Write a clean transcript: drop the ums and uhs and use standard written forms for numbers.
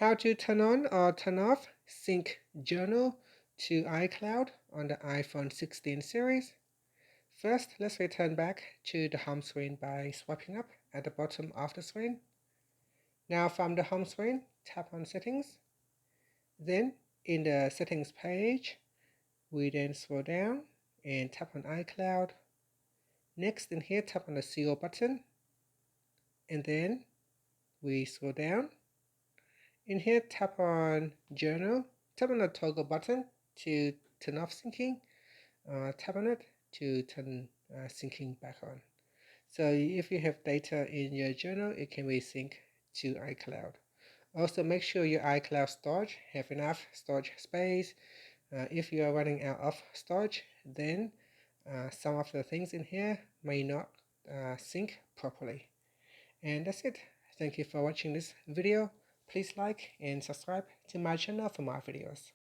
How to turn on or turn off Sync Journal to iCloud on the iPhone 16 series. First, let's return back to the home screen by swiping up at the bottom of the screen. Now from the home screen, tap on Settings. Then in the Settings page, we then scroll down and tap on iCloud. Next in here, tap on the CO button. And then we scroll down. In here, tap on Journal. Tap on the toggle button to turn off syncing. Tap on it to turn syncing back on. So if you have data in your journal, it can be synced to iCloud. Also, make sure your iCloud storage have enough storage space. If you are running out of storage, then some of the things in here may not sync properly. And that's it. Thank you for watching this video. Please like and subscribe to my channel for more videos.